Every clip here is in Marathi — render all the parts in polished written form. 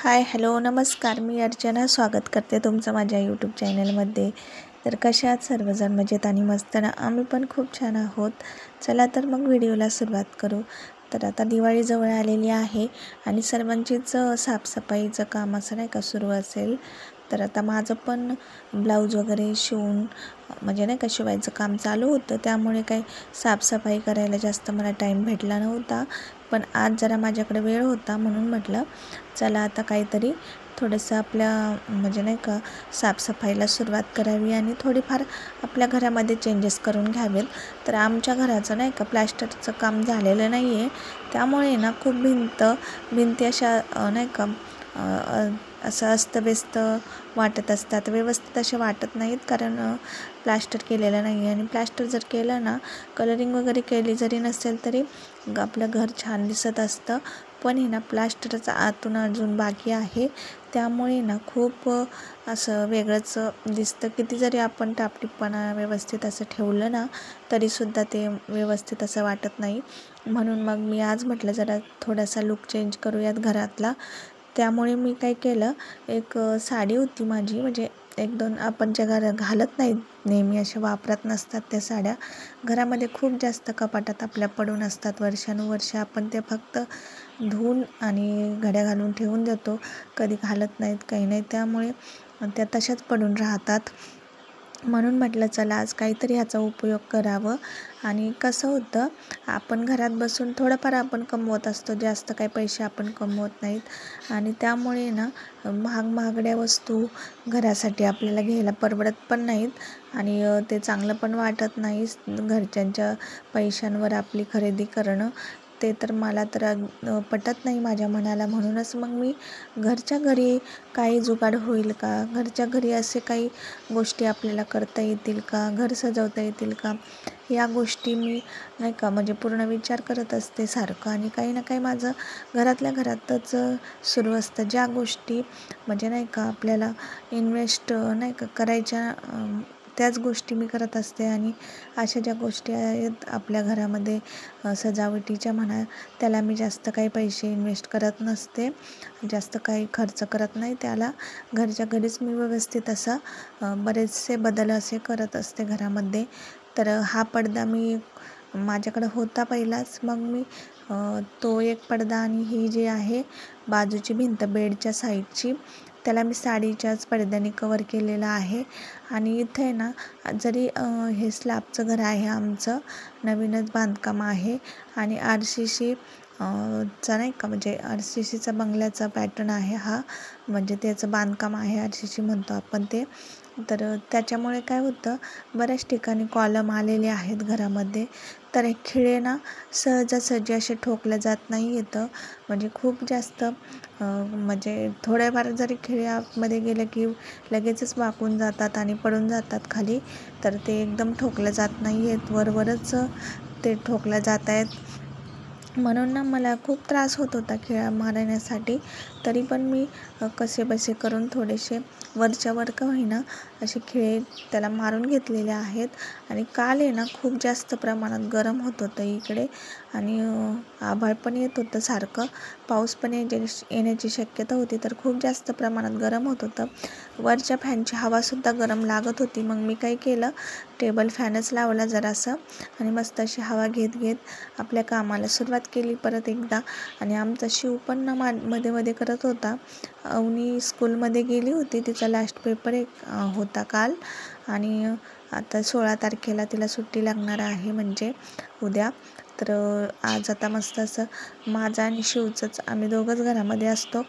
हाय, हॅलो, नमस्कार. मी अर्चना स्वागत करते तुमचं माझ्या यूट्यूब चॅनलमध्ये. तर कशा आहात सर्वजण? मजेत आणि मस्त ना? आम्ही पण खूप छान आहोत. चला तर मग व्हिडिओला सुरुवात करू. तर आता दिवाळी जवळ आलेली आहे आणि सर्वांचीच साफसफाईचं काम असं नाही का सुरू असेल. तर आता माझं पण ब्लाऊज वगैरे शिवून म्हणजे नाही का शिवायचं काम चालू होतं, त्यामुळे काही साफसफाई करायला जास्त मला टाईम भेटला नव्हता. पण आज जरा माझ्याकडे वेळ होता म्हणून म्हटलं चला आता काहीतरी थोडंसं आपल्या म्हणजे नाही का साफसफाईला सुरुवात करावी आणि थोडीफार आपल्या घरामध्ये चेंजेस करून घ्यावेत. तर आमच्या घराचं नाही का प्लॅस्टरचं काम झालेलं नाही आहे, त्यामुळे ना खूप भिंती अशा नाही का असं अस्तव्यस्त वाटत असतात, व्यवस्थित असे वाटत नाहीत, कारण प्लास्टर केलेलं नाही आहे. आणि प्लास्टर जर केलं ना, कलरिंग वगैरे केली जरी नसेल तरी आपलं घर छान दिसत असतं. पण ना प्लास्टरचं आतून अजून बाकी आहे, त्यामुळे ना खूप असं वेगळंच दिसतं. किती जरी आपण टापटीपणा व्यवस्थित असं ठेवलं ना तरीसुद्धा ते व्यवस्थित असं वाटत नाही. म्हणून मग मी आज म्हटलं जरा थोडासा लुक चेंज करूयात घरातला. त्यामुळे मी काय केलं, एक साडी होती माझी, म्हणजे एक दोन आपण ज्या घालत नाहीत नेहमी, अशा वापरात नसतात त्या साड्या, घरामध्ये खूप जास्त कपाटात आपल्या पडून असतात वर्षानुवर्ष. आपण ते फक्त धुवून आणि घड्या घालून ठेवून देतो, कधी घालत नाहीत, काही नाही, त्यामुळे त्या तशाच पडून राहतात. म्हणून म्हटलं चला आज काहीतरी ह्याचा उपयोग करावं. आणि कसं होतं, आपण घरात बसून थोडंफार आपण कमवत असतो, जास्त काही पैसे आपण कमवत नाहीत. आणि त्यामुळे ना महागड्या वस्तू घरासाठी आपल्याला घ्यायला परवडत पण नाहीत आणि ते चांगलं पण वाटत नाही. घरच्यांच्या पैशांवर आपली खरेदी करणं, ते तर मला तर पटत नाही माझ्या मनाला. म्हणूनच मग मी घरच्या घरी काही जुगाड होईल का, घरच्या घरी असे काही गोष्टी आपल्याला करता येतील का, घर सजवता येतील का, या गोष्टी मी नाही का म्हणजे पूर्ण विचार करत असते सारखं. आणि काही ना काही माझं घरातल्या घरातच सुरू असतं. ज्या गोष्टी म्हणजे नाही का आपल्याला इन्व्हेस्ट नाही का करायच्या, त्याच गोष्टी मी करत असते. आणि अशा ज्या गोष्टी आहेत आपल्या घरामध्ये सजावटीच्या म्हणा, त्याला मी जास्त काही पैसे इन्व्हेस्ट करत नसते, जास्त काही खर्च करत नाही त्याला. घरच्या घरीच मी व्यवस्थित असं बरेचसे बदल असे करत असते घरामध्ये. तर हा पडदा माझ्याकडं होता पहिलाच, मग मी तो एक पडदा आणि ही जी आहे बाजूची भिंत बेडच्या साईडची, त्याला मी साडीच्याच पडद्याने कवर केलेलं आहे. आणि इथे ना जरी हे स्लॅबचं घर आहे आमचं, नवीनच बांधकाम आहे आणि RCC चा नाही का म्हणजे RCCचा बंगल्याचा पॅटर्न आहे हा, म्हणजे त्याचं बांधकाम आहे, RCC म्हणतो आपण ते. तर त्याच्यामुळे काय होतं, बऱ्याच ठिकाणी कॉलम आलेले आहेत घरामध्ये, तर हे खिळे ना सहजासहजी असे ठोकले जात नाही येतं. म्हणजे खूप जास्त म्हणजे थोड्याफार जरी खिळे आतमध्ये गेले की लगेचच वाकून जातात आणि पडून जातात खाली. तर ते एकदम ठोकले जात नाही आहेत, वरवरच ते ठोकल्या जात आहेत. म्हणून ना मला खूप त्रास होत होता खिळा मारण्यासाठी. तरी पण मी कसेबसे करून थोडेसे वरच्या वर का होईना असे खिळे त्याला मारून घेतलेले आहेत. आणि काल आहे ना खूप जास्त प्रमाणात गरम होत होतं इकडे, आणि आभाळ पण येत होतं सारखं, पाऊस पण येण्याची शक्यता होती. तर खूप जास्त प्रमाणात गरम होत होतं. वरच्या फॅनची हवासुद्धा गरम लागत होती. मग मी काय केलं, टेबल फॅनच लावला जरासं आणि मस्त अशी हवा घेत घेत आपल्या कामाला सुरुवात केली परत एकदा. आणि आमचा शिव पण ना मध्ये मध्ये करत होता. अवनी स्कूलमध्ये गेली होती, तिचा लास्ट पेपर एक होता काल, आणि आता 16 तारखेला तिला सुट्टी लागणार आहे, म्हणजे उद्या. तर आज आता मस्त असं माझं आणि शिवचंच, आम्ही दोघंच घरामध्ये असतो,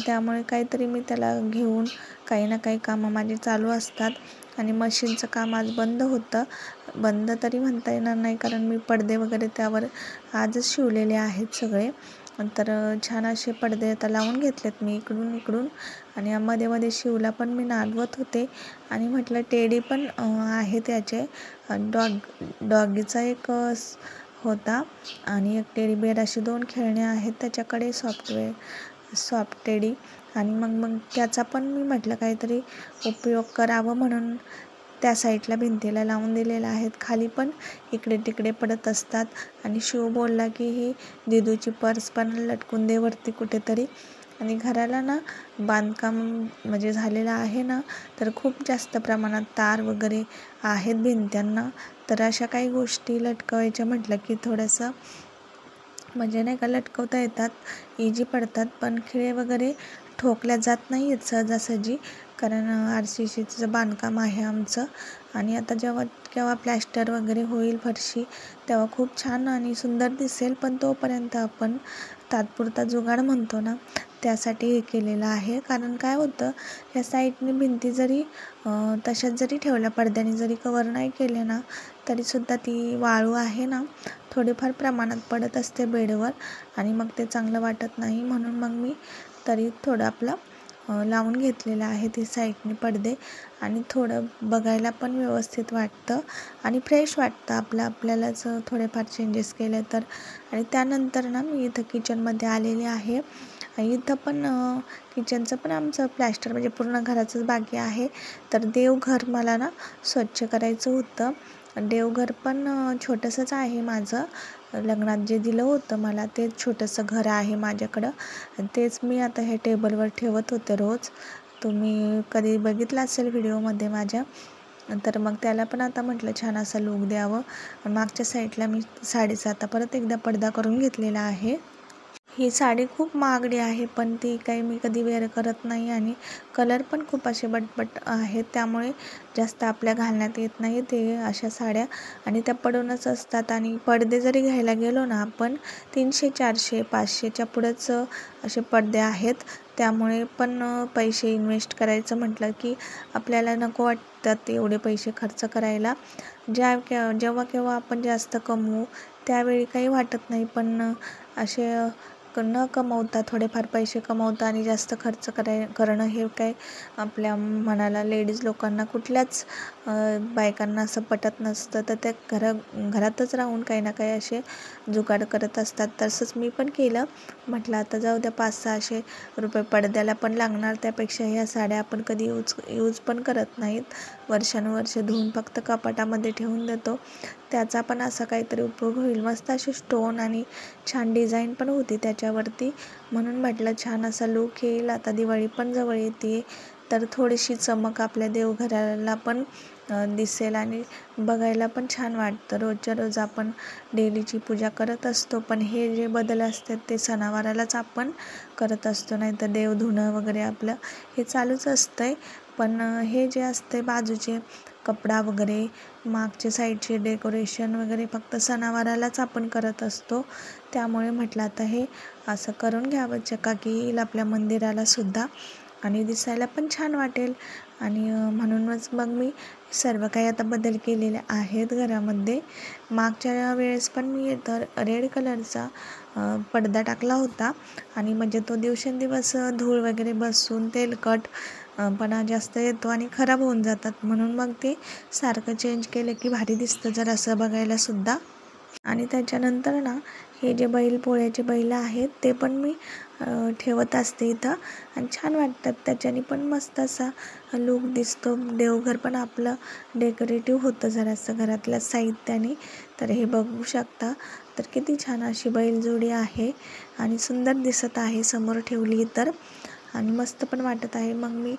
त्यामुळे काहीतरी मी त्याला घेऊन काही ना काही कामं माझी चालू असतात. आणि मशीनचं काम आज बंद होतं, बंद तरी म्हणता येणार नाही, कारण मी पडदे वगैरे त्यावर आजच शिवलेले आहेत सगळे. तर छान असे पडदे आता लावून घेतलेत मी इकडून. आणि मध्ये मध्ये शिवला पण मी नादवत होते आणि म्हटलं टेडी पण आहे त्याचे, डॉगीचा एक होता आणि एक टेडी बेअर, अशी 2 खेळणे आहेत त्याच्याकडे, सॉफ्ट टेडी. आणि मग त्याचा पण मी म्हटलं काहीतरी उपयोग करावं म्हणून त्या साईडला भिंतीला लावून दिलेल्या आहेत. खाली पण इकडे तिकडे पडत असतात. आणि शिव बोलला की ही दिदूची पर्स पण लटकून दे वरती कुठेतरी. आणि घराला ना बांधकाम म्हणजे झालेलं आहे ना, तर खूप जास्त प्रमाणात तार वगैरे आहेत भिंत्यांना. तर अशा काही गोष्टी लटकवायच्या म्हटलं की थोडंसं म्हणजे नाही का लटकवता येतात, इजी पडतात. पण खिळे वगैरे ठोकल्या जात नाही आहेत सहजासहजी, कारण RCCचं बांधकाम आहे आमचं. आणि आता जेव्हा केव्हा प्लॅस्टर वगैरे होईल फरशी, तेव्हा खूप छान आणि सुंदर दिसेल. पण तोपर्यंत आपण तात्पुरता जुगाड म्हणतो ना, त्यासाठी हे केलेलं आहे. कारण काय होतं, ह्या साईडने भिंती जरी तशाच जरी ठेवल्या, पडद्याने जरी कवर नाही केले ना, तरीसुद्धा ती वाळू आहे ना, थोडीफार प्रमाणात पडत असते बेडवर आणि मग ते चांगलं वाटत नाही. म्हणून मग मी तरी थोडं आपलं लावून घेतलेलं आहे ते साईडने पडदे. आणि थोडं बघायला पण व्यवस्थित वाटतं आणि फ्रेश वाटतं आपल्यालाच थोडेफार चेंजेस केले तर. आणि त्यानंतर ना मी इथं किचनमध्ये आलेले आहे. इथं पण किचनचं पण आमचं प्लॅस्टर म्हणजे पूर्ण घराचंच बाकी आहे. तर देवघर मला ना स्वच्छ करायचं होतं. देवघर पण छोटंसंच आहे माझं. लग्नात जे दिलं होतं मला ते छोटंसं घर आहे माझ्याकडं. तेच मी आता हे टेबलवर ठेवत होते रोज. तुम्ही कधी बघितलं असेल व्हिडिओमध्ये माझ्या. तर मग त्याला पण आता म्हटलं छान असा लूक द्यावं. मागच्या साईडला मी साडीचा आता परत एकदा पडदा करून घेतलेला आहे. ही साडी खूप महागडी आहे, पण ती काही मी कधी वेअर करत नाही आणि कलर पण खूप असे बटबट आहेत, त्यामुळे जास्त आपल्या घालण्यात येत नाही ते अशा साड्या. आणि त्या पडूनच असतात. आणि पडदे जरी घ्यायला गेलो ना आपण, 300 400 500च्या पुढंच असे पडदे आहेत. त्यामुळे पण पैसे इन्व्हेस्ट करायचं म्हटलं की आपल्याला नको वाटतात एवढे पैसे खर्च करायला. जेव्हा केव्हा आपण जास्त कमवू त्यावेळी काही वाटत नाही, पण असे न कमवता थोडेफार पैसे कमवता आणि जास्त खर्च करणं हे काय आपल्या मनाला, लेडीज लोकांना कुठल्याच बायकांना असं पटत नसतं. तर ते घरातच राहून काही ना काही असे जुगाड करत असतात. तसंच मी पण केलं. म्हटलं आता जाऊ द्या, 500-600 रुपये पडद्याला पण लागणार, त्यापेक्षा ह्या साड्या आपण कधी यूज पण करत नाहीत. वर्षानुवर्ष धुवून फक्त कपाटामध्ये ठेवून देतो. त्याचा पण असा काहीतरी उपयोग होईल. मस्त असे स्टोन आणि छान डिझाईन पण होती त्याच्यावरती. म्हणून म्हटलं छान असा लूक येईल. आता दिवाळी पण जवळ येते, तर थोडीशी चमक आपल्या देवघराला पण दिसेल आणि बघायला पण छान वाटतं. रोजच्या रोज आपण डेलीची पूजा करत असतो, पण हे जे बदल असतात ते सणावारालाच आपण करत असतो. नाही तर देव धुणं वगैरे आपलं हे चालूच असतंय. पण हे जे असते बाजूचे कपडा वगैरे, मागचे साईडचे डेकोरेशन वगैरे फक्त सणावारालाच आपण करत असतो. त्यामुळे म्हटलं आता हे असं करून घ्यावं, चकाकी येईल आपल्या मंदिराला सुद्धा आणि दिसायला पण छान वाटेल. आणि म्हणूनच मग मी सर्व काही आता बदल केलेले आहेत घरामध्ये. मागच्या वेळेस पण मी इथं रेड कलरचा पडदा टाकला होता आणि म्हणजे तो दिवसेंदिवस धूळ वगैरे बसून तेलकट पणा जास्त येतो आणि खराब होऊन जातात. म्हणून मग ते सारखं चेंज केलं की भारी दिसतं जरासं बघायला सुद्धा. आणि त्याच्यानंतर ना हे जे पोळ्याचे बैल आहेत ते पण मी ठेवत असते इथं आणि छान वाटतात. त्याच्याने पण मस्त असा लूक दिसतो. देवघर पण आपलं डेकोरेटिव्ह होतं जरासं घरातल्या साहित्याने. तर हे बघू शकता. तर किती छान अशी बैलजोडी आहे आणि सुंदर दिसत आहे समोर ठेवली तर, आणि मस्त पण वाटत आहे. मग मी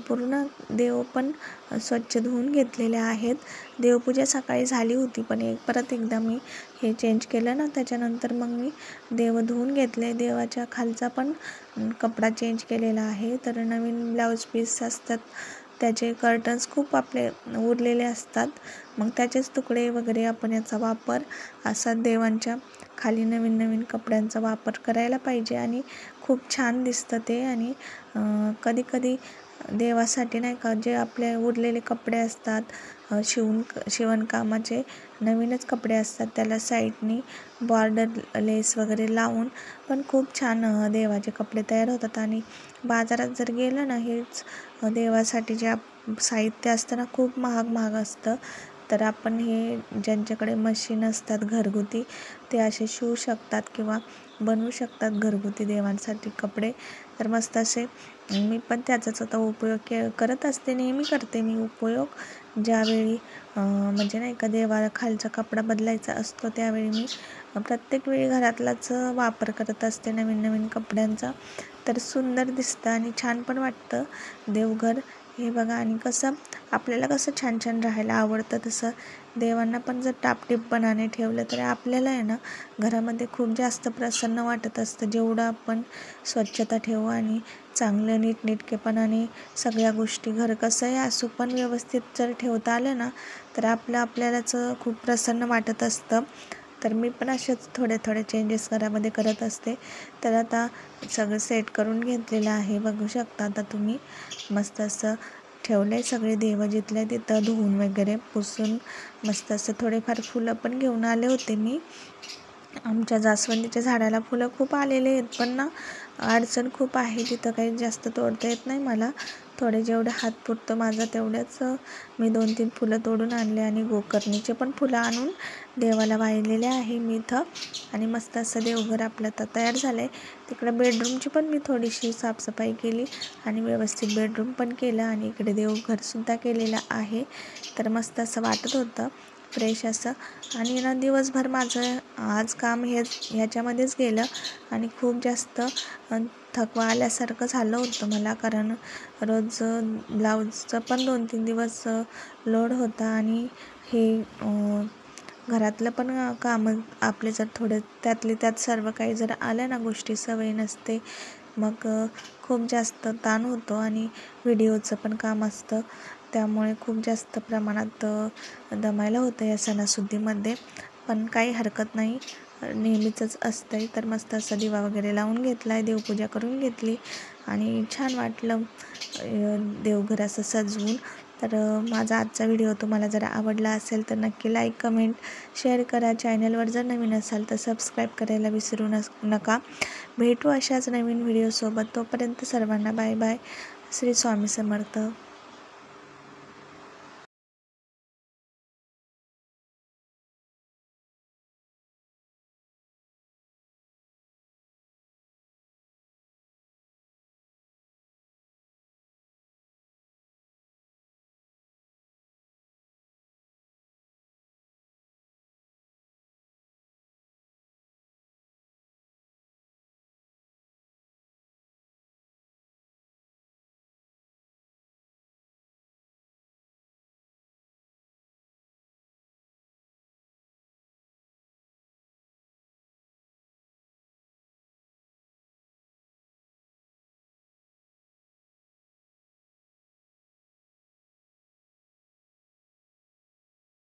पूर्ण देव पण स्वच्छ धुवून घेतलेले आहेत. देवपूजा सकाळी झाली होती, पण परत एकदा मी हे चेंज केलं ना, त्याच्यानंतर मग मी देव धुवून घेतले. देवाच्या खालचा पण कपडा चेंज केलेला आहे. तर नवीन ब्लाऊज पीस असतात, त्याचे कर्टन्स खूप आपले उरलेले असतात. मग त्याचेच तुकडे वगैरे आपण याचा वापर असा देवांच्या खाली नवीन नवीन कपड्यांचा वापर करायला पाहिजे आणि खूप छान दिसतं ते. आणि कधी कधी देवासाठी नाही का जे आपले उरलेले कपडे असतात, शिवणकामाचे नवीनच कपडे असतात, त्याला साईडनी बॉर्डर लेस वगैरे लावून पण खूप छान देवाचे कपडे तयार होतात. आणि बाजारात जर गेलं ना, हेच देवासाठी जे साहित्य असतं ना, खूप महाग महाग असतं. तर आपण हे ज्यांच्याकडे मशीन असतात घरगुती, ते असे शिवू शकतात किंवा बनवू शकतात घरगुती देवांसाठी कपडे. तर मस्त असे मी पण त्याचाच आता उपयोग करत असते, नेहमी करते मी उपयोग. ज्यावेळी म्हणजे नाही का देवाला खालचा कपडा बदलायचा असतो, त्यावेळी मी प्रत्येक वेळी घरातलाच वापर करत असते नवीन नवीन कपड्यांचा. तर सुंदर दिसतं आणि छान पण वाटतं देवघर हे बघा. आणि कसं आपल्याला कसं छान छान राहायला आवडतं, तसं देवांना पण जर टापटीपपणाने ठेवलं तर आपल्याला आहे ना घरामध्ये खूप जास्त प्रसन्न वाटत असतं. जेवढं आपण स्वच्छता ठेवू आणि चांगलं नीटनेटकेपणाने सगळ्या गोष्टी, घर कसंही असू पण व्यवस्थित जर ठेवता आलं ना तर आपल्यालाच खूप प्रसन्न वाटत असतं. तर मी पण असेच थोडे चेंजेस घरामध्ये करत असते. तर आता सगळं सेट करून घेतलेलं आहे, बघू शकता आता तुम्ही. मस्त असं ठेवलं आहे सगळे देव जिथल्या तिथं धुवून वगैरे पुसून. मस्त असं थोडेफार फुलं पण घेऊन आले होते मी. आमच्या जास्वंदीच्या झाडाला फुलं खूप आलेले आहेत, पण ना अडचण खूप आहे, तिथं काही जास्त तोडता येत नाही मला. थोडे जेवढे हात पुरतं माझं तेवढ्याच मी 2-3 फुलं तोडून आणले आणि गोकर्णीचे पण फुलं आणून देवाला वाहिलेले आहे मी इथं. आणि मस्त असं देवघर आपलं आता तयार झालं आहे. तिकडं बेडरूमची पण मी थोडीशी साफसफाई केली आणि व्यवस्थित बेडरूम पण केलं आणि इकडे देवघरसुद्धा केलेलं आहे. तर मस्त असं वाटत होतं, फ्रेश असं. आणि ना दिवसभर माझं आज काम ह्याच्यामध्येच गेलं आणि खूप जास्त थकवा आल्यासारखं झालं होतं मला, कारण रोज ब्लाऊजचं पण 2-3 दिवस लोड होता आणि हे घरातलं पण कामं आपले जर थोडे त्यातले त्यात सर्व काही जर आल्या ना गोष्टी, सवय नसते, मग खूप जास्त ताण होतो आणि व्हिडिओचं पण काम असतं, त्यामुळे खूप जास्त प्रमाणात दमायला होतं या सणासुदीमध्ये. पण काही हरकत नाही, नेहमीचंच असतं आहे. तर मस्त असा दिवा वगैरे लावून घेतला आहे, देवपूजा करून घेतली आणि छान वाटलं देवघर असं सजवून. तर माझा आजचा व्हिडिओ तुम्हाला जर आवडला असेल तर नक्की लाईक, कमेंट, शेअर करा. चॅनलवर जर नवीन असाल तर सबस्क्राईब करायला विसरू नका. भेटू अशाच नवीन व्हिडिओसोबत. तोपर्यंत सर्वांना बाय बाय. श्री स्वामी समर्थ.